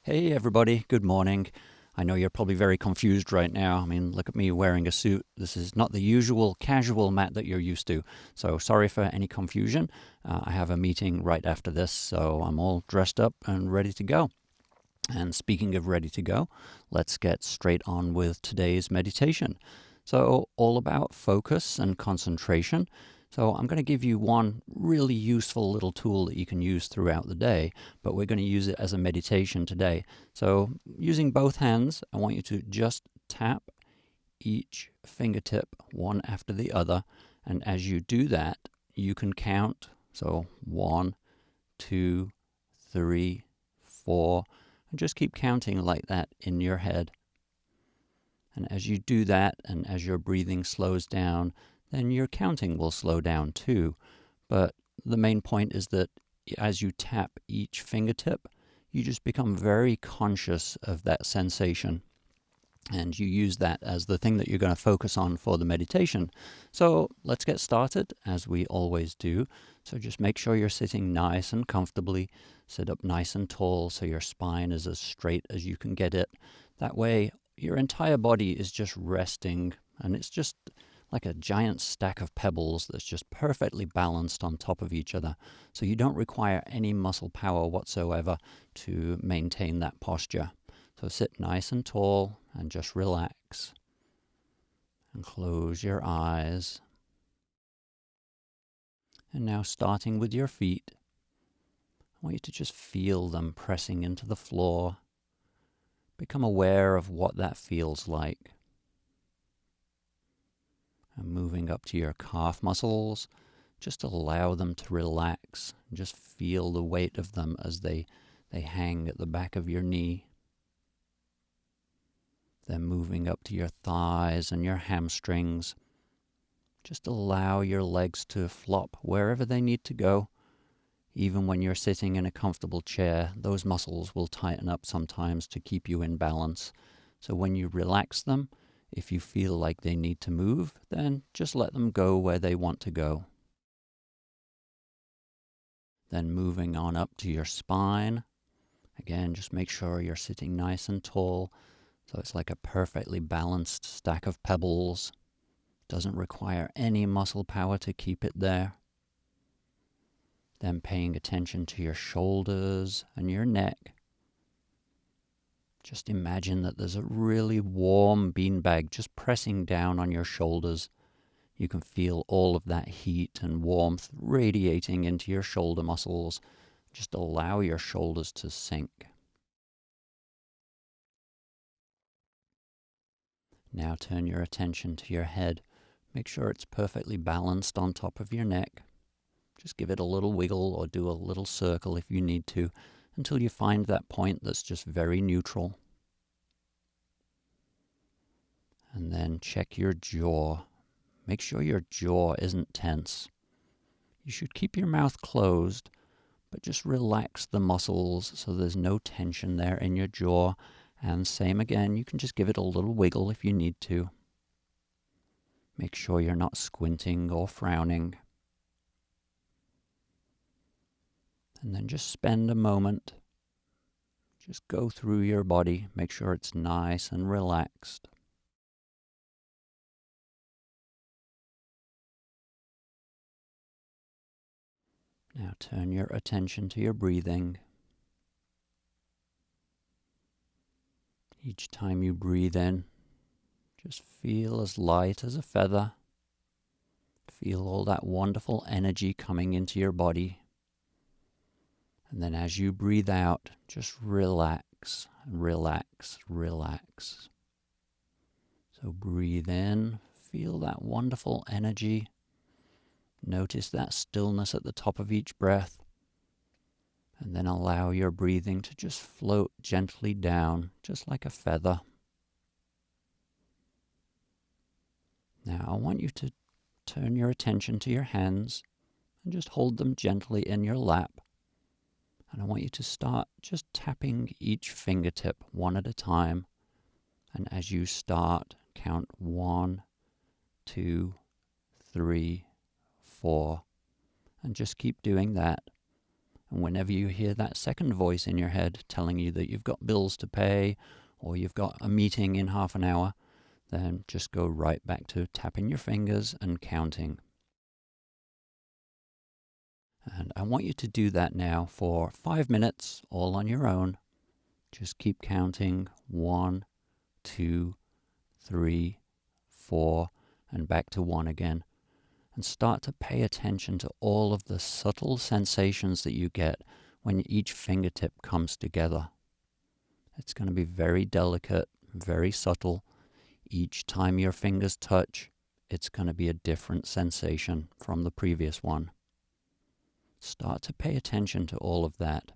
Hey everybody, good morning. I know you're probably very confused right now. I mean, look at me wearing a suit. This is not the usual casual Matt that you're used to. So sorry for any confusion. I have a meeting right after this, so I'm all dressed up and ready to go. And speaking of ready to go, let's get straight on with today's meditation. So, all about focus and concentration. So, I'm going to give you one really useful little tool that you can use throughout the day, but we're going to use it as a meditation today. So, using both hands, I want you to just tap each fingertip one after the other. And as you do that, you can count. So, 1, 2, 3, 4, and just keep counting like that in your head. And as you do that, and as your breathing slows down, then your counting will slow down too. But the main point is that as you tap each fingertip, you just become very conscious of that sensation. And you use that as the thing that you're going to focus on for the meditation. So let's get started, as we always do. So just make sure you're sitting nice and comfortably. Sit up nice and tall so your spine is as straight as you can get it. That way, your entire body is just resting, and it's just like a giant stack of pebbles that's just perfectly balanced on top of each other. So you don't require any muscle power whatsoever to maintain that posture. So sit nice and tall and just relax. And close your eyes. And now starting with your feet, I want you to just feel them pressing into the floor. Become aware of what that feels like. And moving up to your calf muscles, just allow them to relax. Just feel the weight of them as they hang at the back of your knee. Then moving up to your thighs and your hamstrings. Just allow your legs to flop wherever they need to go. Even when you're sitting in a comfortable chair, those muscles will tighten up sometimes to keep you in balance. So when you relax them, if you feel like they need to move, then just let them go where they want to go. Then moving on up to your spine. Again, just make sure you're sitting nice and tall. So it's like a perfectly balanced stack of pebbles. Doesn't require any muscle power to keep it there. Then paying attention to your shoulders and your neck. Just imagine that there's a really warm beanbag just pressing down on your shoulders. You can feel all of that heat and warmth radiating into your shoulder muscles. Just allow your shoulders to sink. Now turn your attention to your head. Make sure it's perfectly balanced on top of your neck. Just give it a little wiggle or do a little circle if you need to, until you find that point that's just very neutral. And then check your jaw. Make sure your jaw isn't tense. You should keep your mouth closed, but just relax the muscles so there's no tension there in your jaw. And same again, you can just give it a little wiggle if you need to. Make sure you're not squinting or frowning. And then just spend a moment. Just go through your body. Make sure it's nice and relaxed. Now turn your attention to your breathing. Each time you breathe in, just feel as light as a feather. Feel all that wonderful energy coming into your body. And then as you breathe out, just relax, relax, relax. So breathe in, feel that wonderful energy. Notice that stillness at the top of each breath. And then allow your breathing to just float gently down, just like a feather. Now I want you to turn your attention to your hands and just hold them gently in your lap. And I want you to start just tapping each fingertip one at a time. And as you start, count 1, 2, 3, 4. And just keep doing that. And whenever you hear that second voice in your head telling you that you've got bills to pay or you've got a meeting in half an hour, then just go right back to tapping your fingers and counting. And I want you to do that now for 5 minutes, all on your own. Just keep counting 1, 2, 3, 4, and back to 1 again. And start to pay attention to all of the subtle sensations that you get when each fingertip comes together. It's going to be very delicate, very subtle. Each time your fingers touch, it's going to be a different sensation from the previous one. Start to pay attention to all of that.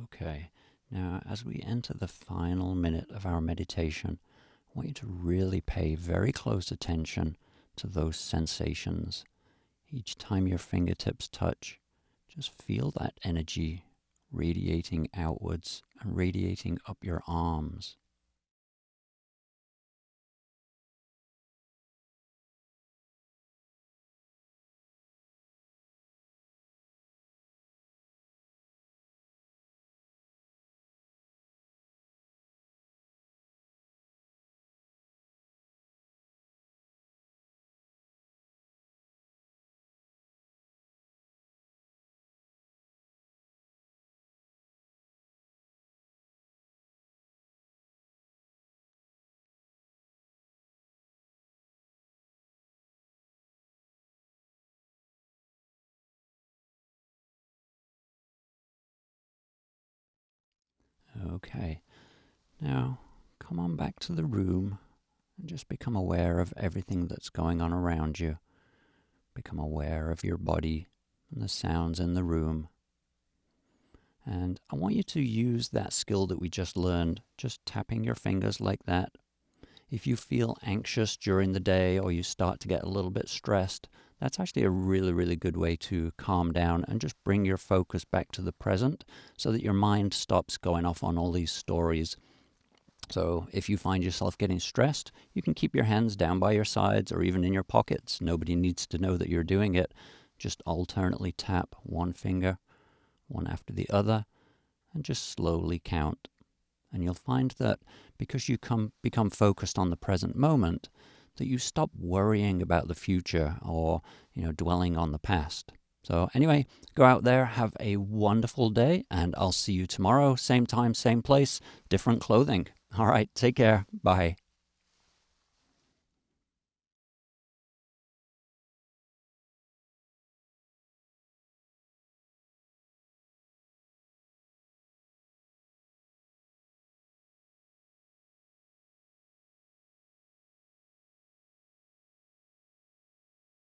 Okay, Now, as we enter the final minute of our meditation, I want you to really pay very close attention to those sensations. Each time your fingertips touch, just feel that energy radiating outwards and radiating up your arms. Okay, now come on back to the room and just become aware of everything that's going on around you. Become aware of your body and the sounds in the room. And I want you to use that skill that we just learned, just tapping your fingers like that. If you feel anxious during the day or you start to get a little bit stressed, that's actually a really, really good way to calm down and just bring your focus back to the present so that your mind stops going off on all these stories. So if you find yourself getting stressed, you can keep your hands down by your sides or even in your pockets. Nobody needs to know that you're doing it. Just alternately tap one finger, one after the other, and just slowly count. And you'll find that because you become focused on the present moment, that you stop worrying about the future or, dwelling on the past. So anyway, go out there, have a wonderful day, and I'll see you tomorrow, same time, same place, different clothing. All right, take care. Bye.